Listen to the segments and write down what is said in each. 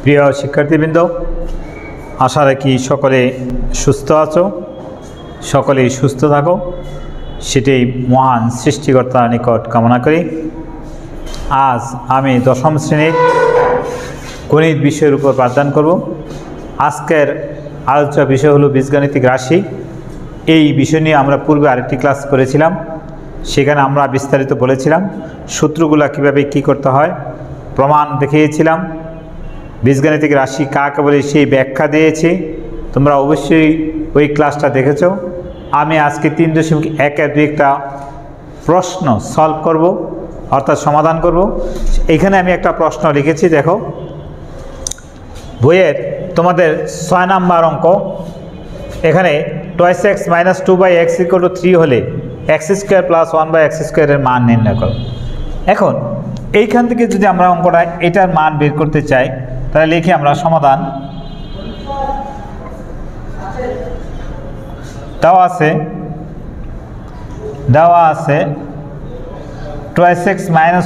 প্রিয় শিক্ষার্থীবৃন্দ, আশা রাখি সকলে সুস্থ আছো, সকলেই সুস্থ থাকো, সেটাই মহান সৃষ্টিকর্তার নিকট কামনা করি। আজ আমি দশম শ্রেণীর গণিত বিষয়ের উপর পাঠদান করব। আজকের আলোচ্য বিষয় হলো বীজগাণিতিক রাশি। এই বিষয় নিয়ে আমরা পূর্বে আরেকটি ক্লাস করেছিলাম, সেখানে আমরা বিস্তারিত বলেছিলাম সূত্রগুলো কীভাবে কী করতে হয়, প্রমাণ দেখিয়েছিলাম, বীজগাণিতিক রাশি কাকে বলে সেই ব্যাখ্যা দিয়েছি। তোমরা অবশ্যই ওই ক্লাসটা দেখেছ। আমি আজকে 3.1-2 একটা প্রশ্ন সলভ করব, অর্থাৎ সমাধান করব। এখানে আমি একটা প্রশ্ন লিখেছি, দেখো বইয়ের তোমাদের 6 নাম্বার অঙ্ক। এখানে 2x - 2/x = 3 হলে x² + 1/x² এর মান নির্ণয় করো। এখন এইখান থেকে যদি আমরা অঙ্কটা এটার মান বের করতে চাই, তাহলে লিখি আমরা সমাধান। দেওয়া আছে 2x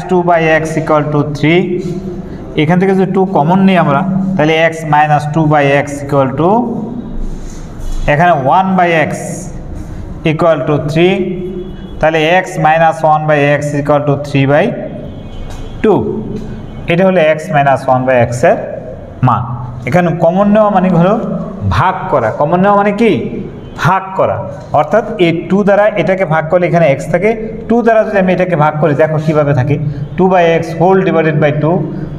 - 2/x = 3। এখান থেকে যদি 2 কমন নিই আমরা, তাহলে x - 2/x এখানে 1/x = 3, তাহলে x - 1/x = 3/2। এটা হলো x - 1/x এর মান। এখানে কমন নেওয়া মানে হলো ভাগ করা। কমন নেওয়া মানে কি? ভাগ করা। অর্থাৎ এই 2 দ্বারা এটাকে ভাগ করলে এখানে x থাকে, 2 দ্বারা যদি আমি এটাকে ভাগ করি, দেখো কীভাবে থাকে, 2/x whole divided by 2,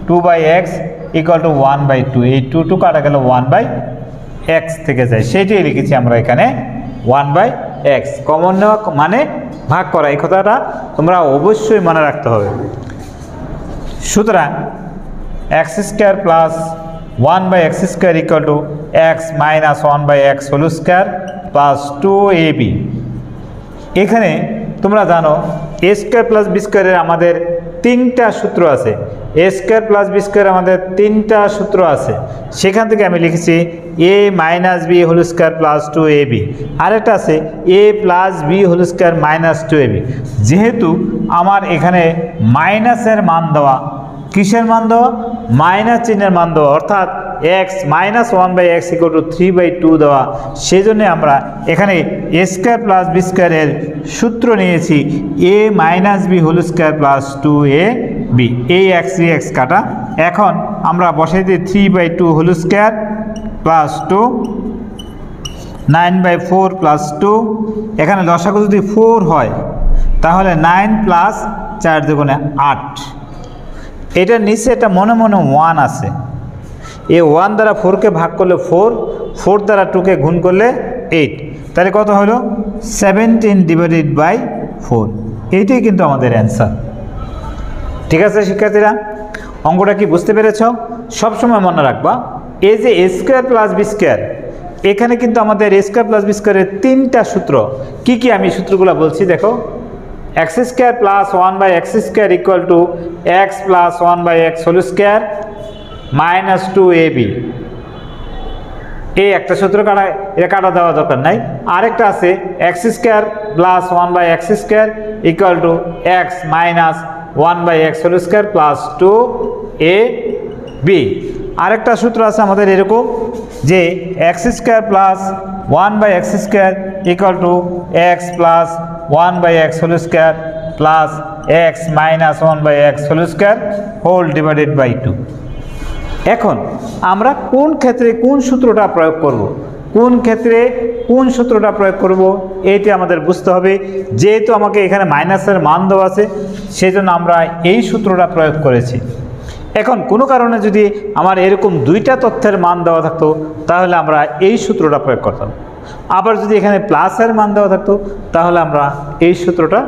2/x = 1/2। এই 2 কাটা গেল 1/x থেকে যায়, সেইটাই লিখেছি আমরা এখানে 1/x। কমন নেওয়া মানে ভাগ করা, এই কথাটা তোমরা অবশ্যই মনে রাখতে হবে। সুতরাং x² + 1/x² = x - 1/x² + 2ab। এখানে তোমরা জানো a² + b² এর আমাদের 3টা সূত্র আছে। a² + b² আমাদের 3টা সূত্র আছে। সেখান থেকে আমি লিখেছি a - b² + 2ab। আরেকটা আছে a + b² - 2ab। যেহেতু আমার এখানে মাইনাসের মান দেওয়া, কিসের মান দেওয়া? মাইনাস চিহ্নের মান দেওয়া, অর্থাৎ x - 1/x = 3/2 দেওয়া। সেই জন্য আমরা এখানে a² + b² এর সূত্র নিয়েছি a - b² + 2ab। এই x কাটা। এখন আমরা বসাই দিই 3/2² + 2, 9/4 + 2। এখানে লসাগু যদি 4 হয়, তাহলে 9 + 4 × 8। এটার নিচে এটা মনে মনে 1 আছে। এই 1 দ্বারা 4কে ভাগ করলে 4, 4 দ্বারা 2কে গুণ করলে 8, তাহলে কত হলো? 17/4। এইটাই কিন্তু আমাদের অ্যান্সার। ঠিক আছে শিক্ষার্থীরা, অঙ্কটা কি বুঝতে পেরেছ? সবসময় মনে রাখবা, এই যে a² + b², এখানে কিন্তু আমাদের a² + b² এর 3টা সূত্র। কি কি আমি সূত্রগুলো বলছি দেখো। x² + 1/x² = x + 1/x² - 2ab। এই একটা সূত্র কাটা, এটা কাটা দেওয়া দরকার নাই। আরেকটা আছে x² + 1/x² = x - 1/x² + 2ab। আরেকটা সূত্র আছে আমাদের এরকম, যে x² + 1/x² = x + 1/x² + x - 1/x² whole divided by 2। এখন আমরা কোন ক্ষেত্রে কোন সূত্রটা প্রয়োগ করব, কোন ক্ষেত্রে কোন সূত্রটা প্রয়োগ করব, এইটি আমাদের বুঝতে হবে। যেহেতু আমাকে এখানে মাইনাসের মান দেওয়া আছে, সেই জন্য আমরা এই সূত্রটা প্রয়োগ করেছি। এখন কোনো কারণে যদি আমার এরকম 2টা তথ্যের মান দেওয়া থাকতো, তাহলে আমরা এই সূত্রটা প্রয়োগ করতাম। আবার যদি এখানে প্লাসের মান দেওয়া থাকতো, তাহলে আমরা এই সূত্রটা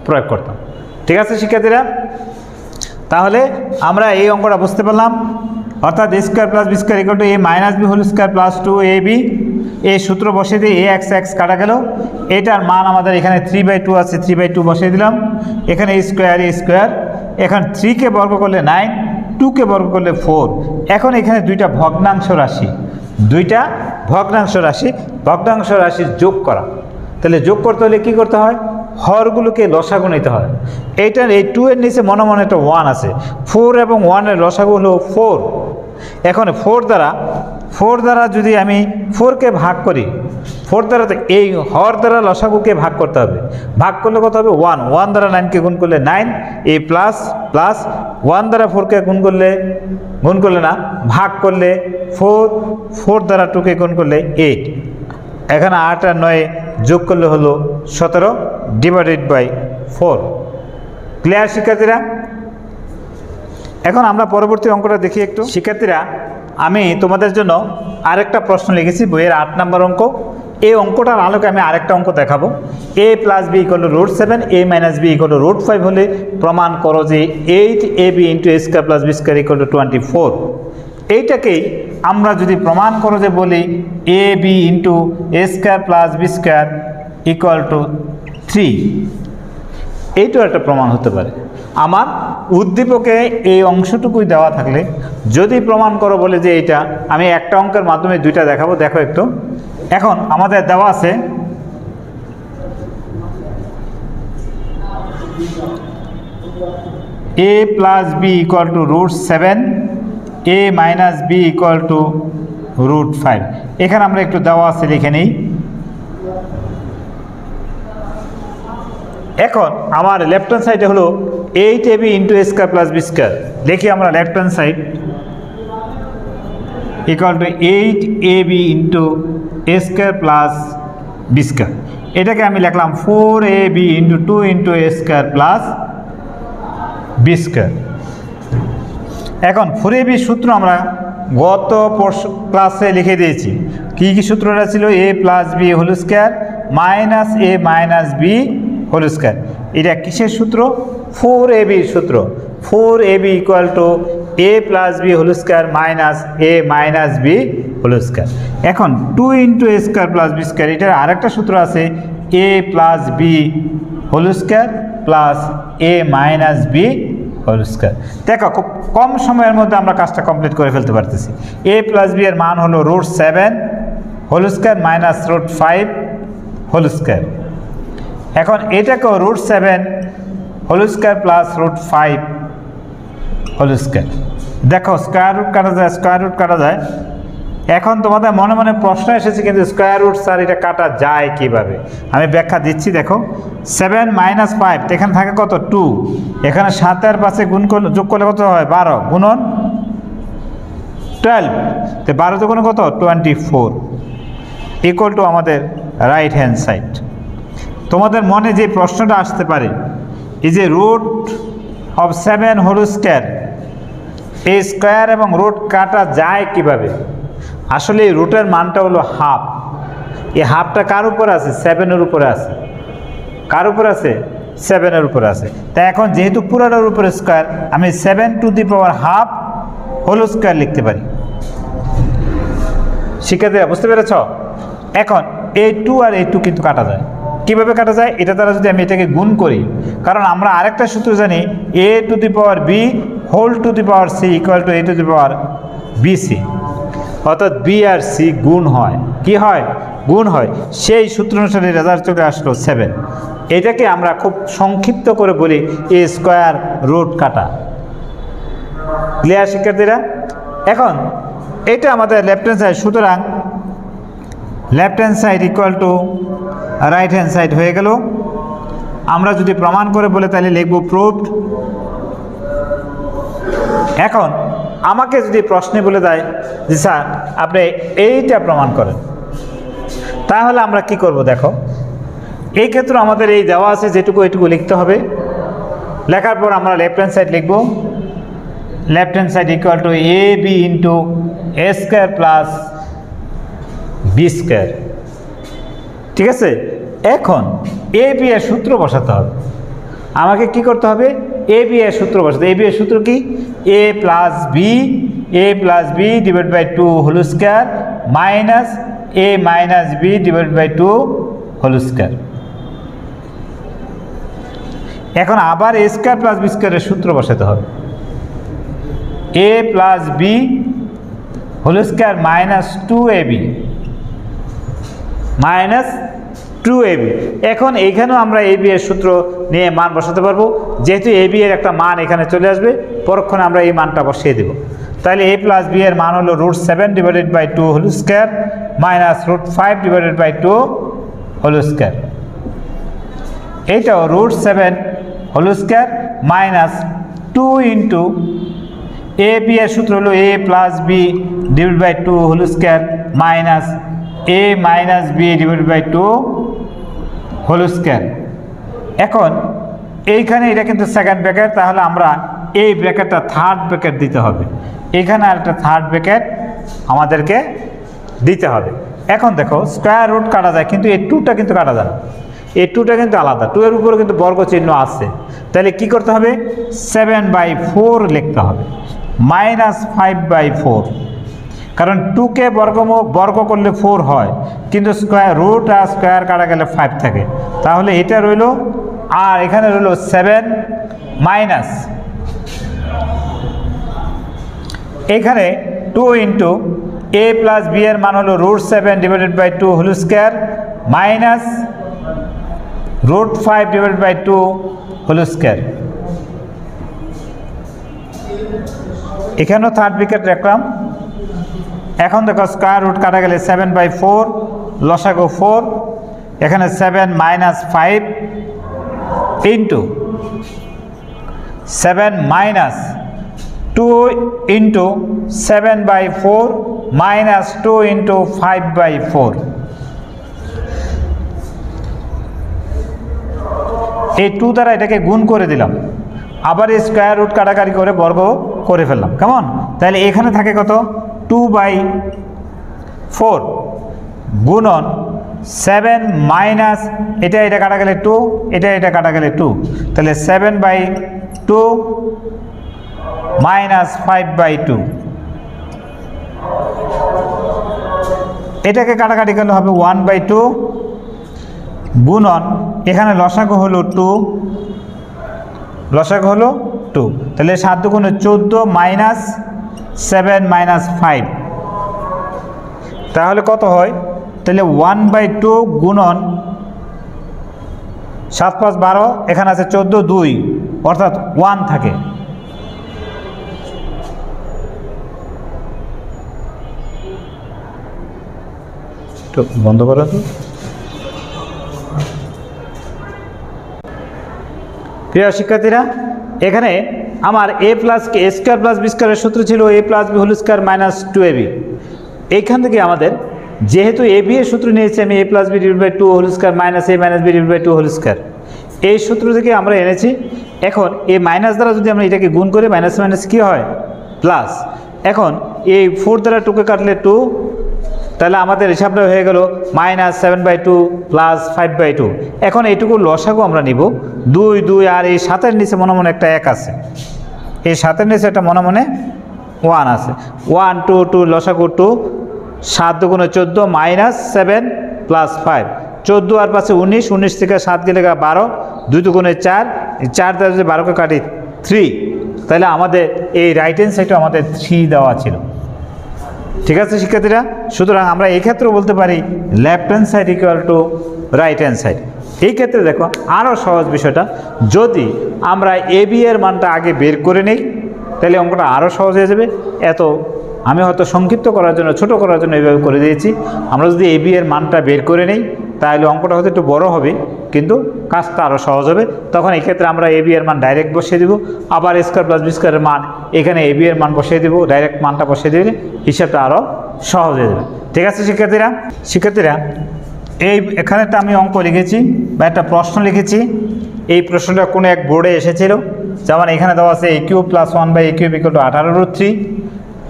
প্রয়োগ করতাম। ঠিক আছে শিক্ষার্থীরা, তাহলে আমরা এই অঙ্কটা বুঝতে পারলাম। অর্থাৎ a² + b² = a - b² + 2ab। এই সূত্র বসিয়ে দিয়ে x কাটা গেল। এটার মান আমাদের এখানে 3/2 আছে, 3/2 বসিয়ে দিলাম। এখানে a², এখন 3কে বর্গ করলে 9, 2কে বর্গ করলে 4। এখন এখানে 2টা ভগ্নাংশ রাশি, ভগ্নাংশ রাশি যোগ করা। তাহলে যোগ করতে হলে কী করতে হয়? হরগুলোকে লসাগু নিতে হয়। এইটার এই 2 এর নিচে মনে মনে একটা 1 আছে, 4 এবং 1 এর লসাগু হলো 4। এখন 4 দ্বারা যদি আমি 4কে ভাগ করি, 4 দ্বারা তো এই হর দ্বারা লসাগুকে ভাগ করতে হবে, ভাগ করলে কত হবে 1 দ্বারা 9কে গুণ করলে 9, এই প্লাস 1 দ্বারা 4কে গুণ করলে না ভাগ করলে 4 দ্বারা 2কে গুণ করলে 8, এখানে 8 আর 9 যোগ করলে হলো 17 ডিভাইডেড বাই 4। ক্লিয়ার শিক্ষার্থীরা? এখন আমরা পরবর্তী অঙ্কটা দেখি একটু। শিক্ষার্থীরা, আমি তোমাদের জন্য আরেকটা প্রশ্ন লিখেছি বইয়ের 8 নম্বর অঙ্ক। এই অঙ্কটার আলোকে আমি আরেকটা অঙ্ক দেখাবো। a + b = √7, a - b = √5 হলে প্রমাণ করো যে 8ab × a² + b² = 24। এইটাকেই আমরা যদি প্রমাণ করো যে বলি ab × a² + b² = 3, এইটাও একটা প্রমাণ হতে পারে। আমার উদ্দীপকে এই অংশটুকুই দেওয়া থাকলে যদি প্রমাণ করো বলে যে এইটা, আমি একটা অঙ্কের মাধ্যমে দুইটা দেখাবো। দেখো একটু, এখন আমাদের দেওয়া আছে a + b = √7, a - b = √5। এখানে আমরা একটু দেওয়া আছে লিখে নেই। এখন আমার লেফট হ্যান্ড সাইডে হলো 8ab × a² + b²। দেখি আমরা left hand side = 8ab × a² + b²। এটাকে আমি লিখলাম 4ab × 2 × a² + b²। এখন 4ab সূত্র আমরা গত ক্লাসে লিখে দিয়েছি। কি কি সূত্রটা ছিল? a + b² - a - b²। এটা কিসের সূত্র? 4ab সূত্র। 4ab = a + b² - a - b²। এখন 2 × a² + b², এটার আরেকটা সূত্র আছে a + b² + a - b²। দেখো, খুব কম সময়ের মধ্যে আমরা কাজটা কমপ্লিট করে ফেলতে পারতেছি। a + b এর মান হলো √7² - √5²। এখন এটাকেও √7² + √5²। দেখো, স্কয়ার রুট কাটা যায়। এখন তোমাদের মনে মনে প্রশ্ন এসেছে, কিন্তু স্কয়ার রুট স্যার এটা কাটা যায় কিভাবে? আমি ব্যাখ্যা দিচ্ছি। দেখো, 7 - 5, এখানে থাকে কত? 2। এখানে 7 এর পাশে গুণ করলে যোগ করলে কত হয়? 12 গুণন 12, তো 12 তে গুণ কত? 24 = আমাদের রাইট হ্যান্ড সাইড। তোমাদের মনে যে প্রশ্নটা আসতে পারে, এই যে √7² এই স্কয়ার এবং রুট কাটা যায় কিভাবে? আসলে এই রুটের মানটা হলো হাফ। এই হাফটা কার উপরে আছে? 7 এর উপরে আছে। কার উপরে আছে? 7 এর উপরে আছে। তাই এখন যেহেতু পুরোটার উপরে স্কয়ার, আমি 7² হোল স্কয়ার লিখতে পারি। শিক্ষার্থীরা, বুঝতে পেরেছ? এখন এই 2 আর এই 2 কিন্তু কাটা যায়। কিভাবে কাটা যায়? এটা দ্বারা যদি আমি এটাকে গুণ করি, কারণ আমরা আরেকটা সূত্র জানি, a⁴ c = a⁴bc, অর্থাৎ b আর c গুণ হয়। কি হয়? গুণ হয়। সেই সূত্র অনুসারে রেজাল্ট চলে আসলো 7। এটাকে আমরা খুব সংক্ষিপ্ত করে বলি a² কাটা। ক্লিয়ার শিক্ষার্থীরা? এখন এটা আমাদের লেফট হ্যান্ড সাইড, সুতরাং left hand side = right hand side হয়ে গেল। আমরা যদি প্রমাণ করে বলে তাহলে লিখব প্রুভড। এখন আমাকে যদি প্রশ্নে বলে দেয় যে স্যার আপনি এইটা প্রমাণ করেন, তাহলে আমরা কি করব? দেখো, এই ক্ষেত্রে আমাদের এই দেওয়া আছে যেটুকু এইটুকু লিখতে হবে। লেখার পর আমরা লেফট হ্যান্ড সাইড লিখব। Left hand side = ab × a² + b²। ঠিক আছে? এখন ab এর সূত্র বসাতে হবে। আমাকে কি করতে হবে? ab এর সূত্র বসাতে। ab এর সূত্র কি? a + b / 2 whole square minus a - b / 2 whole square. এখন আবার a² + b² এর সূত্র বসাতে হবে। a + b whole square minus 2ab minus 2ab। এখন এইখানেও আমরা ab এর সূত্র নিয়ে মান বসাতে পারবো। যেহেতু ab এর একটা মান এখানে চলে আসবে, পরক্ষণে আমরা এই মানটা বসিয়ে দেব। তাহলে a প্লাস b এর মান হলো √7 divided by 2 whole square minus √5 divided by 2 whole square. এইটাও √7 whole square minus 2 into a b এর সূত্র হলো a plus b divided by 2 whole square minus a minus b divided by 2 whole square. এখন এইখানে এটা কিন্তু সেকেন্ড ব্র্যাকেট, তাহলে আমরা এই ব্র্যাকেটটা থার্ড ব্র্যাকেট দিতে হবে। এখানে আর একটা থার্ড ব্র্যাকেট আমাদেরকে দিতে হবে। এখন দেখো স্কয়ার রুট কাটা যায়, কিন্তু এই 2টা কিন্তু কাটা যায় না, এই 2টা কিন্তু আলাদা, 2 এর উপরে কিন্তু বর্গ চিহ্ন আছে। তাহলে কি করতে হবে, 7/4 লিখতে হবে মাইনাস 5/4, কারণ 2কে বর্গ করলে 4 হয়, কিন্তু স্কয়ার রুট আর স্কয়ার কাটা গেলে 5 থাকে। তাহলে এটা রইল, আর এখানে রইল 7 মাইনাস এখানে 2 ইন্টু a প্লাস b এর মান হলো √7 divided by 2 whole square minus √5 divided by 2 whole square. এখানেও থার্ড ব্র্যাকেট রাখলাম। এখন দেখো স্কয়ার রুট কাটা গেলে 7/4, লসাগু 4, এখানে 7 minus 5 into 7 minus 2 into 7/4 minus 2 into 5/4। এই 2 দ্বারা এটাকে গুণ করে দিলাম, আবার এই স্কয়ার রুট কাটাকাটি করে বর্গ করে ফেললাম, কেমন? তাহলে এখানে থাকে কত, 2/4 গুণন 7 মাইনাস এটা কাটা গেলে 2, এটা কাটা গেলে 2, তাহলে 7/2 মাইনাস 5/2। এটাকে কাটাকাটি করলে হবে 1/2 গুণন এখানে লসাগু হলো 2, লসাগু হলো 2, তাহলে 7 দুগুণে 14 মাইনাস 7 মাইনাস 5, তাহলে কত হয়, তাহলে 1/2 গুণন 7 5 12, এখানে আছে 14 2, অর্থাৎ 1 থাকে। তো বন্ধ করো তো। প্রিয় শিক্ষার্থীরা, এখানে আমার a plus a square plus b স্কয়ারের সূত্র ছিল a plus b whole square minus 2ab। এইখান থেকে আমাদের যেহেতু ab এর সূত্র নিয়েছি আমি a plus b divided by 2 whole square minus a minus b divided by 2 whole square, এই সূত্র থেকে আমরা এনেছি। এখন এই মাইনাস দ্বারা যদি আমরা এটাকে গুণ করি, মাইনাস মাইনাস কি হয়, প্লাস। এখন এই 4 দ্বারা 2কে কাটলে 2, তাহলে আমাদের হিসাবটা হয়ে গেল মাইনাস 7/2 প্লাস 5/2। এখন এইটুকু লসাগু আমরা নিব 2 2, আর এই 7-এর নিচে মনে মনে একটা 1 আছে, এই 7-এর নিচে একটা মনে মনে 1 আছে। 1 2 2 লসাগু 2, 7 দুগুণে 14 মাইনাস 7 প্লাস 5, 14 আর পাশে 19, 19 থেকে 7 গেলে 12, 2 দুগুণে 4, 4 দ্বারা যদি 12কে কাটি 3, তাহলে আমাদের এই রাইট হ্যান্ড সাইডে আমাদের 3 দেওয়া ছিল। ঠিক আছে শিক্ষার্থীরা, সুতরাং আমরা এই ক্ষেত্রে বলতে পারি left hand side equal to right hand side. এই ক্ষেত্রে দেখো আরও সহজ বিষয়টা, যদি আমরা ab এর মানটা আগে বের করে নেই তাহলে অঙ্কটা আরও সহজ হয়ে যাবে। এত আমি হয়তো সংক্ষিপ্ত করার জন্য, ছোট করার জন্য এইভাবে করে দিয়েছি। আমরা যদি ab এর মানটা বের করে নেই তাহলে অঙ্কটা হয়তো একটু বড় হবে, কিন্তু কাজটা আরও সহজ হবে। তখন এই ক্ষেত্রে আমরা ab এর মান ডাইরেক্ট বসিয়ে দেব, আবার a স্কয়ার প্লাস b স্কয়ারের মান এখানে ab এর মান বসিয়ে দেব, ডাইরেক্ট মানটা বসিয়ে দিলে হিসাবটা আরও সহজ হয়ে যাবে। ঠিক আছে শিক্ষার্থীরা, এই এখানেটা আমি অঙ্ক লিখেছি বা একটা প্রশ্ন লিখেছি। এই প্রশ্নটা কোনো এক বোর্ডে এসেছিল, যেমন এখানে দেওয়া আছে a³ + 1/a³ = 18√3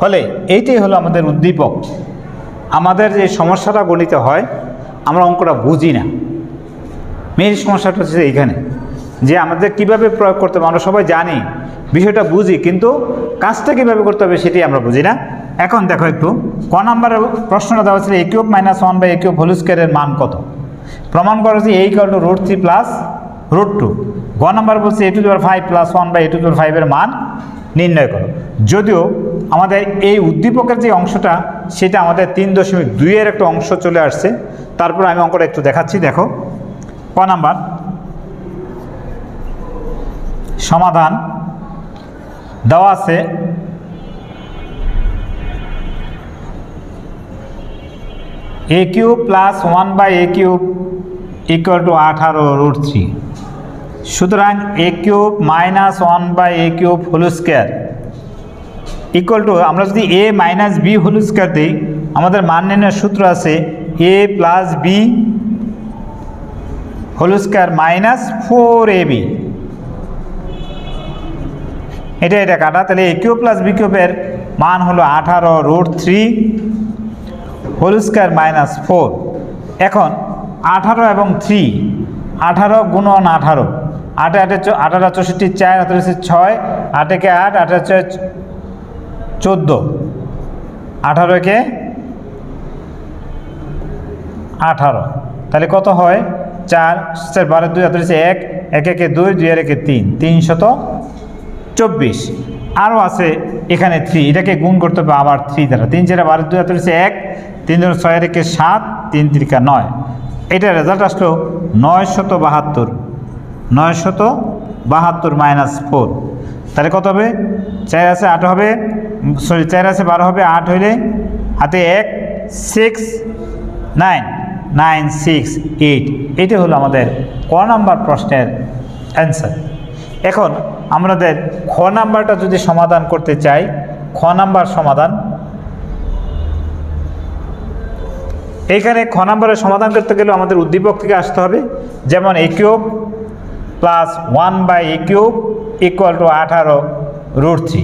হলে এইটাই হলো আমাদের উদ্দীপক। আমাদের যে সমস্যাটা গণিতে হয় আমরা অঙ্কটা বুঝি না, মেন সমস্যাটা হচ্ছে এইখানে, যে আমাদের কিভাবে প্রয়োগ করতে হবে। আমরা সবাই জানি, বিষয়টা বুঝি, কিন্তু কাজটা কীভাবে করতে হবে সেটি আমরা বুঝি না। এখন দেখো একটু ক নম্বরের প্রশ্নটা দেওয়া ছিল a³ - 1/a³ হোল স্কয়ারের মান কত। প্রমাণ করা হচ্ছে a = √3 + √2। গ নম্বর বলছে a⁵ + 1/a⁵ এর মান নির্ণয় করো। যদিও আমাদের এই উদ্দীপকের যে অংশটা সেটা আমাদের 3.2 এর একটা অংশ চলে আসছে। তারপর আমি অঙ্কটা একটু দেখাচ্ছি। দেখো ক নাম্বার সমাধান দেওয়া আছে a cube plus 1/a cube equal to 18√3। সুতরাং a cube minus 1/a cube whole square equal to, আমরা যদি a minus b whole square দিই, আমাদের মান নির্ণয়ের সূত্র আছে a plus b whole square minus 4ab। এটা কাটা, তাহলে এ কিউব প্লাস বি কিউবের মান হলো 18√3 হোল স্কোয়ার মাইনাস 4। এখন 18 এবং 3, 18 গুণন 18, 8 8 64 4 6, 8 একে 8, 8 14, 18 কে 18, তাহলে কত হয় 4 12 2 1, 1 একে 2, 2 এর একে 3, 324। আরও আছে এখানে 3, এটাকে গুণ করতে হবে আবার 3 দ্বারা। 3 4 12 2 1, 3 2 6 এর একে 7, 3 3 9। এটা রেজাল্ট আসলো 972, 972 মাইনাস 4। তাহলে কত হবে? 4 আছে 8 হবে, সরি 4 আছে 12 হবে, 8 হইলে হাতে 1, 6 9 9 6 8। এটা হলো আমাদের ক নাম্বার প্রশ্নের অ্যান্সার। এখন আমাদের খ নাম্বারটা যদি সমাধান করতে চাই, খ নাম্বার সমাধান, এইখানে খ নাম্বারের সমাধান করতে গেলে আমাদের উদ্দীপক থেকে আসতে হবে। যেমন a cube plus 1/a cube equal to 18√3।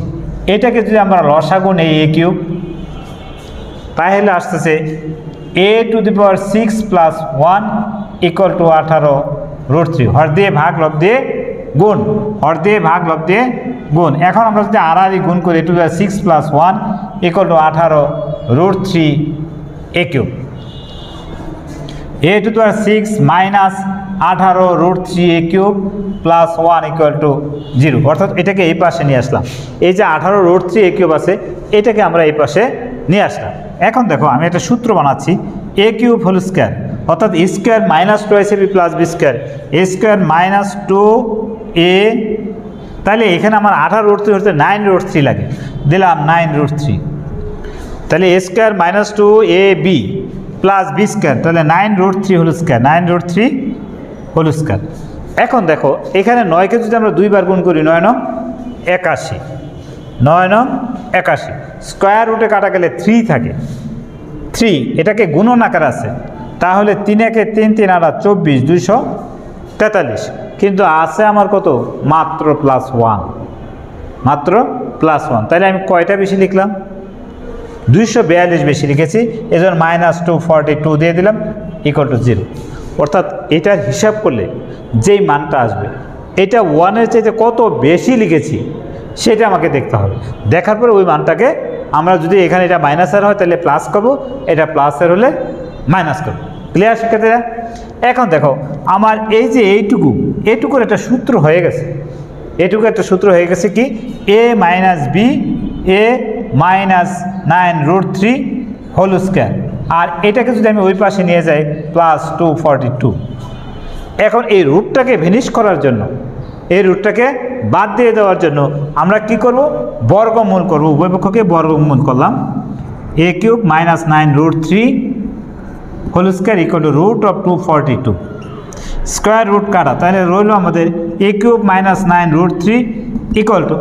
এটাকে যদি আমরা লসাগু নেই a কিউব, তাহলে আসতেছে a to the power 6 plus 1 equal to 18√3। হর দিয়ে ভাগ লব দিয়ে গুণ, হর দিয়ে ভাগ লব দিয়ে গুণ। এখন আমরা যদি আড়াআড়ি গুণ করি, 2 6 plus 1 equal to 18√3 a cube. a to the power 6 minus 18√3 a cube plus 1 equal to 0। অর্থাৎ এটাকে এই পাশে নিয়ে আসলাম। এই যে 18√3 a কিউব আছে, এটাকে আমরা এই পাশে নিয়ে আসলাম। এখন দেখো আমি একটা সূত্র বানাচ্ছি, a কিউব হোল স্কোয়ার, অর্থাৎ a square minus 2ab plus b square, a square minus 2a। তাহলে এখানে আমার 18√3 হচ্ছে 9√3 লাগে, দিলাম 9√3। তাহলে a square minus 2ab plus b square, তাহলে 9√3 হোল স্কোয়ার, 9√3 হোল স্কোয়ার। এখন দেখো এখানে 9কে যদি আমরা 2 বার গুণ করি, 9 9 81, 9 9 81, স্কোয়ার রুটে কাটা গেলে 3 থাকে, 3 এটাকে গুণন আকার আছে, তাহলে 3 একে 3 3 8 24, 243। কিন্তু আছে আমার কত? মাত্র প্লাস 1, মাত্র প্লাস 1। তাহলে আমি কয়টা বেশি লিখলাম? 242 বেশি লিখেছি, এজন্য মাইনাস 242 দিয়ে দিলাম ইকুয়াল টু 0। অর্থাৎ এটার হিসাব করলে যেই মানটা আসবে, এটা 1-এর চাইতে কত বেশি লিখেছি সেটা আমাকে দেখতে হবে। দেখার পরে ওই মানটাকে আমরা যদি এখানে এটা মাইনাসের হয় তাহলে প্লাস করবো, এটা প্লাসের হলে মাইনাস করবো। ক্লিয়ার শিক্ষার্থীরা? এখন দেখো আমার এই যে এইটুকুর একটা সূত্র হয়ে গেছে, এইটুকু একটা সূত্র হয়ে গেছে কি, a minus b a minus 9√3 whole square. আর এটাকে যদি আমি ওই পাশে নিয়ে যাই প্লাস 242। এখন এই রুটটাকে ভেনিশ করার জন্য, এই রুটটাকে বাদ দিয়ে দেওয়ার জন্য আমরা কি করব? বর্গমূল করব, উভয় পক্ষকে বর্গমূল করলাম। a cube minus 9√3 whole square equal to root of 242, square root কাটা, তাহলে রইল আমাদের a cube minus 9√3 equal to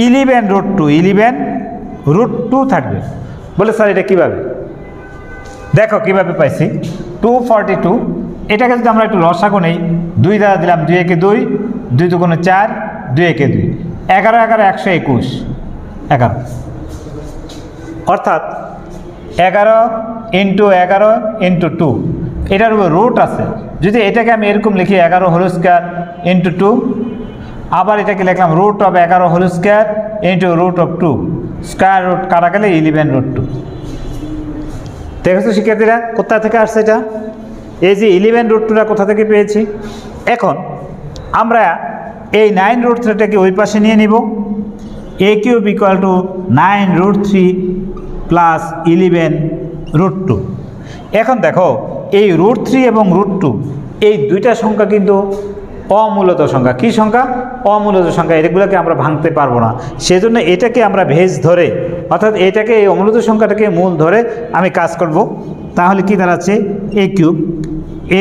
11√2, 11√2 থাকবে। বলে স্যার এটা কীভাবে? দেখো কীভাবে পাইছি, 242, এটাকে যদি আমরা একটু লসাগু নেই, 2 দ্বারা দিলাম 2 একে 2, 2 দুগুণে 4, 2 একে 2, 11 11 121, 11। অর্থাৎ 11 ইন্টু 11 ইন্টু 2, এটার উপর রুট আছে। যদি এটাকে আমি এরকম লিখি 11 হোল স্কোয়ার ইন্টু 2, আবার এটাকে লিখলাম root of 11 whole square into root of 2, square root কাটা গেলে 11√2। দেখেছো শিক্ষার্থীরা কোথা থেকে আসছে এটা? এই যে 11√2টা কোথা থেকে পেয়েছি। এখন আমরা এই 9√3টাকে ওই পাশে নিয়ে নিব, a cube equal two 9√3 plus 11√2। এখন দেখো এই √3 এবং √2 এই দুইটা সংখ্যা কিন্তু অমূলত সংখ্যা। কি সংখ্যা? অমূলত সংখ্যা। এগুলোকে আমরা ভাঙতে পারবো না, সেজন্য এটাকে আমরা ভেজ ধরে, অর্থাৎ এটাকে এই অমূলত সংখ্যাটাকে মূল ধরে আমি কাজ করব। তাহলে কি দাঁড়াচ্ছে?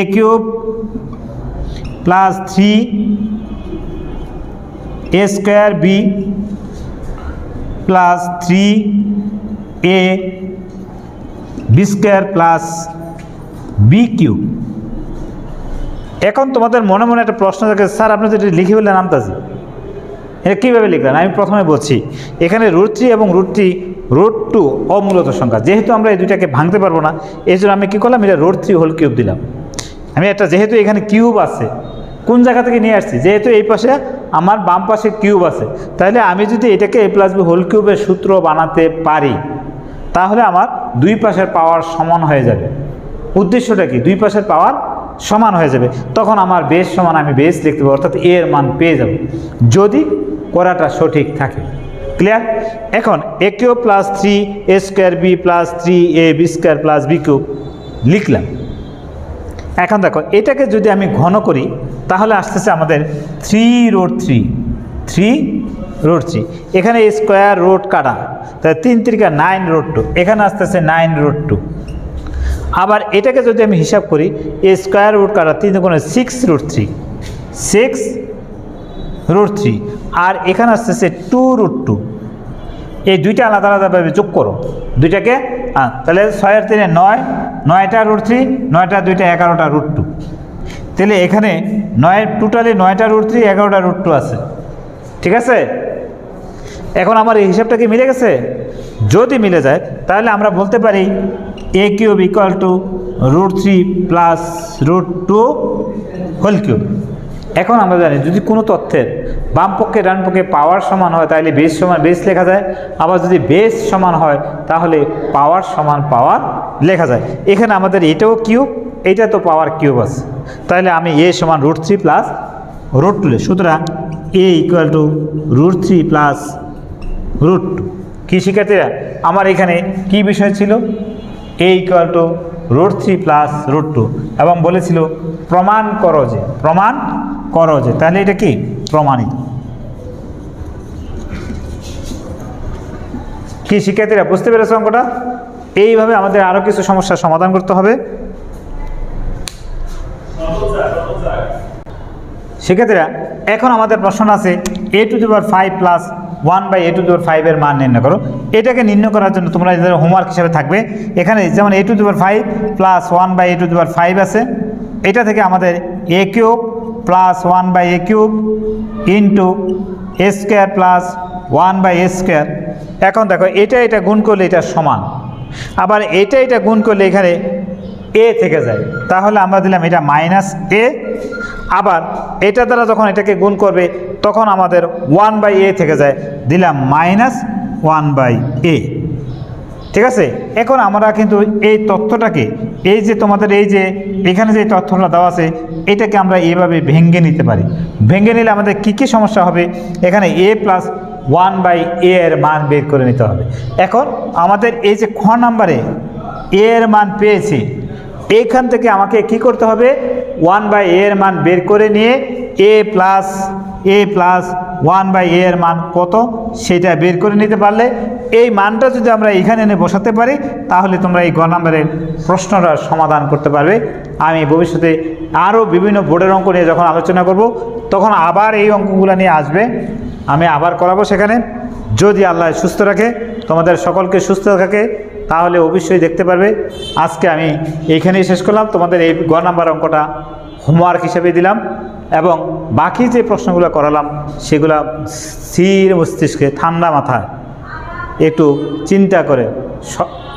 A cube plus 3 a square b plus 3 a b square plus b cube. এখন তোমাদের মনে মনে একটা প্রশ্ন থাকে, স্যার আপনি তো এটা লিখে বললেন আমতাজি, এটা কীভাবে লিখলেন? আমি প্রথমে বলছি, এখানে √3 এবং √2 অমূলত সংখ্যা, যেহেতু আমরা এই দুইটাকে ভাঙতে পারবো না, এই জন্য আমি কী করলাম, এটা √3 হোল কিউব দিলাম। আমি একটা, যেহেতু এখানে কিউব আছে, কোন জায়গা থেকে নিয়ে আসছি? যেহেতু এই পাশে আমার বাম পাশে কিউব আছে, তাহলে আমি যদি এটাকে a + b হোল কিউবের সূত্র বানাতে পারি, তাহলে আমার দুই পাশের পাওয়ার সমান হয়ে যাবে। উদ্দেশ্যটা কি? দুই পাশের পাওয়ার সমান হয়ে যাবে, তখন আমার বেস সমান আমি বেস লিখতে পারবো, অর্থাৎ a এর মান পেয়ে যাব, যদি করাটা সঠিক থাকে। ক্লিয়ার? এখন a cube plus 3 a square b plus 3 a b square plus b cube লিখলাম। এখন দেখো, এটাকে যদি আমি ঘন করি তাহলে আসতেছে আমাদের 3√3 এখানে স্কোয়ার রুট কাটা, তাহলে 3 × 9√2, এখানে আসতেছে 9√2। আবার এটাকে যদি আমি হিসাব করি, এ স্কোয়ার রুট কাটা 3 × 6√3, আর এখানে আসতেছে 2√2। এই দুইটা আলাদা আলাদাভাবে যোগ করো দুইটাকে, তাহলে 6 আর 3 9, 9টা √3, 9টা 2টা 11টা √2। তাহলে এখানে 9 টোটালি 9টা √3, 11টা √2 আছে। ঠিক আছে? এখন আমার এই হিসাবটা কি মিলে গেছে? যদি মিলে যায় তাহলে আমরা বলতে পারি a cube = √3 plus √2 whole cube. এখন আমরা জানি, যদি কোনো তথ্যের বাম পক্ষে ডান পক্ষে পাওয়ার সমান হয় তাহলে বেস সমান বেস লেখা যায়, আবার যদি বেস সমান হয় তাহলে পাওয়ার সমান পাওয়ার লেখা যায়। এখানে আমাদের এটাও কিউব, এটা তো পাওয়ার কিউব আছে, তাহলে আমি a সমান √3 প্লাস √2, সুতরাং a = √3 প্লাস √2। কি শিক্ষার্থীরা, আমার এখানে কি বিষয় ছিল? a = √3 প্লাস √2, এবং বলেছিল প্রমাণ করো যে, তাহলে এটা কি? প্রমাণিত। কি শিক্ষার্থীরা, বুঝতে পেরেছ অঙ্কটা? এইভাবে আমাদের আরও কিছু সমস্যার সমাধান করতে হবে। শিক্ষার্থীরা, এখন আমাদের প্রশ্ন আছে a⁵ প্লাস 1/a⁵ এর মান নির্ণয় করো। এটাকে নির্ণয় করার জন্য তোমরা হোমওয়ার্ক হিসাবে থাকবে, এখানে যেমন a⁵ প্লাস 1/a⁵ আছে, এটা থেকে আমাদের a cube plus 1/a³ into a square plus 1/a²। এখন দেখো, এটা গুণ করলে এটা সমান, আবার এটা গুণ করলে এখানে a থেকে যায়, তাহলে আমরা দিলাম এটা -a। আবার এটা দ্বারা যখন এটাকে গুণ করবে তখন আমাদের 1/a থেকে যায়, দিলাম -1/a। ঠিক আছে? এখন আমরা কিন্তু এই তথ্যটাকে, এই যে তোমাদের এই যে এখানে যে তথ্যটা দেওয়া আছে, এটাকে আমরা এইভাবে ভেঙে নিতে পারি। ভেঙে নিলে আমাদের কি সমস্যা হবে? এখানে a + 1/a এর মান বের করে নিতে হবে। এখন আমাদের এই যে খ নাম্বারে a এর মান পেয়েছি, এইখান থেকে আমাকে কি করতে হবে? 1/a এর মান বের করে নিয়ে a + 1/a এর মান কত সেটা বের করে নিতে পারলে, এই মানটা যদি আমরা এখানে এনে বসাতে পারি, তাহলে তোমরা এই গ নাম্বারের প্রশ্নটার সমাধান করতে পারবে। আমি ভবিষ্যতে আরও বিভিন্ন বোর্ডের অঙ্ক নিয়ে যখন আলোচনা করব, তখন আবার এই অঙ্কগুলো নিয়ে আসবে, আমি আবার করাবো সেখানে। যদি আল্লাহ সুস্থ রাখে, তোমাদের সকলকে সুস্থ রাখে, তাহলে অবশ্যই দেখতে পারবে। আজকে আমি এইখানেই শেষ করলাম, তোমাদের এই গ নাম্বার অঙ্কটা হোমওয়ার্ক হিসেবে দিলাম, এবং বাকি যে প্রশ্নগুলো করালাম সেগুলো স্থির মস্তিষ্কে ঠান্ডা মাথায় একটু চিন্তা করে,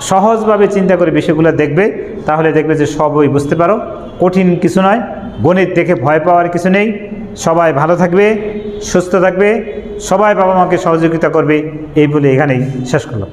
সহজভাবে চিন্তা করে বিষয়গুলো দেখবে, তাহলে দেখবে যে সবই বুঝতে পারো। কঠিন কিছু নয়, গণিত দেখে ভয় পাওয়ার কিছু নেই। সবাই ভালো থাকবে, সুস্থ থাকবে, সবাই বাবা মাকে সহযোগিতা করবে, এই বলে এখানেই শেষ করলাম।